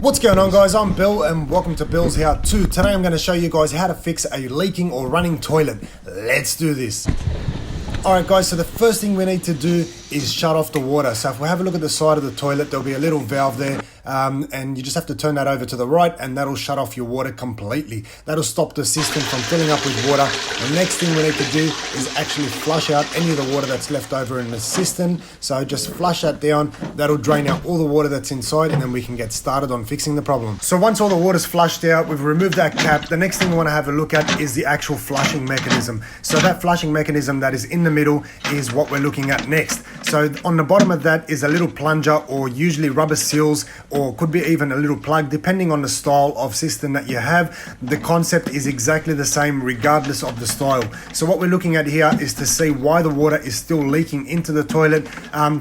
What's going on, guys? I'm Bill and welcome to Billshowto. Today I'm going to show you guys how to fix a leaking or running toilet. Let's do this. Alright guys, so the first thing we need to do is shut off the water. So if we have a look at the side of the toilet, there'll be a little valve there, and you just have to turn that over to the right and that'll shut off your water completely. That'll stop the system from filling up with water. The next thing we need to do is actually flush out any of the water that's left over in the cistern. So just flush that down. That'll drain out all the water that's inside and then we can get started on fixing the problem. So once all the water's flushed out, we've removed that cap. The next thing we want to have a look at is the actual flushing mechanism. So that flushing mechanism that is in the middle is what we're looking at next. So on the bottom of that is a little plunger, or usually rubber seals, or could be even a little plug depending on the style of cistern that you have. The concept is exactly the same regardless of the style. So what we're looking at here is to see why the water is still leaking into the toilet.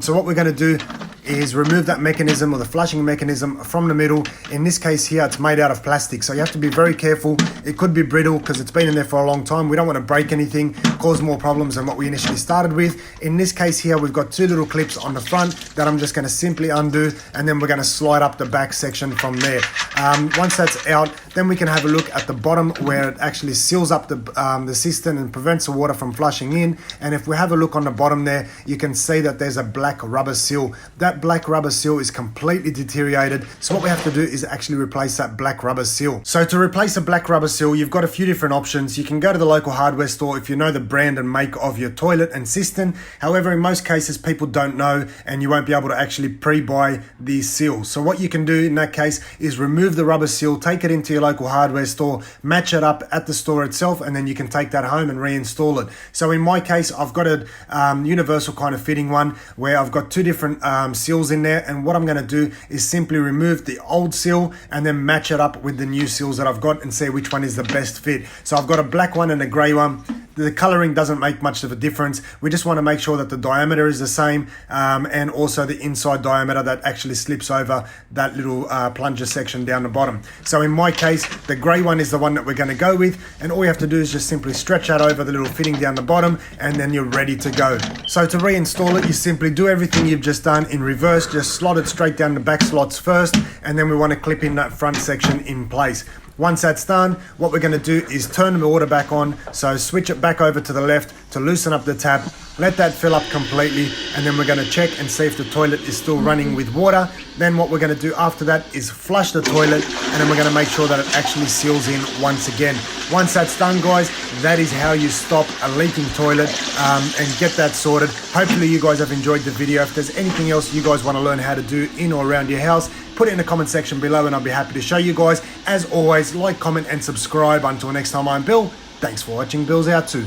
So what we're going to do is remove that mechanism, or the flushing mechanism, from the middle. In this case here, it's made out of plastic, so you have to be very careful. It could be brittle because it's been in there for a long time. We don't want to break anything, cause more problems than what we initially started with. In this case here, we've got two little clips on the front that I'm just going to simply undo, and then we're going to slide up the back section from there. Once that's out, then we can have a look at the bottom where it actually seals up the cistern and prevents the water from flushing in. And if we have a look on the bottom there, you can see that there's a black rubber seal. That black rubber seal is completely deteriorated, so what we have to do is actually replace that black rubber seal. So to replace a black rubber seal, you've got a few different options. You can go to the local hardware store if you know the brand and make of your toilet and cistern. However, in most cases people don't know, and you won't be able to actually pre-buy these seals. So what you can do in that case is remove the rubber seal, take it into your local hardware store, match it up at the store itself, and then you can take that home and reinstall it. So in my case, I've got a universal kind of fitting one where I've got two different seals in there, and what I'm going to do is simply remove the old seal and then match it up with the new seals that I've got and see which one is the best fit. So I've got a black one and a grey one. The coloring doesn't make much of a difference. We just want to make sure that the diameter is the same, and also the inside diameter that actually slips over that little plunger section down the bottom. So in my case, the grey one is the one that we're going to go with, and all you have to do is just simply stretch that over the little fitting down the bottom, and then you're ready to go. So to reinstall it, you simply do everything you've just done in reverse. Just slot it straight down the back slots first, and then we want to clip in that front section in place. Once that's done, what we're going to do is turn the water back on. So switch it back over to the left to loosen up the tap, let that fill up completely, and then we're going to check and see if the toilet is still running with water. Then what we're going to do after that is flush the toilet, and then we're going to make sure that it actually seals in once again. Once that's done, guys, that is how you stop a leaking toilet and get that sorted. Hopefully you guys have enjoyed the video. If there's anything else you guys want to learn how to do in or around your house, put it in the comment section below and I'll be happy to show you guys. As always, like, comment and subscribe. Until next time, I'm Bill. Thanks for watching Billshowto.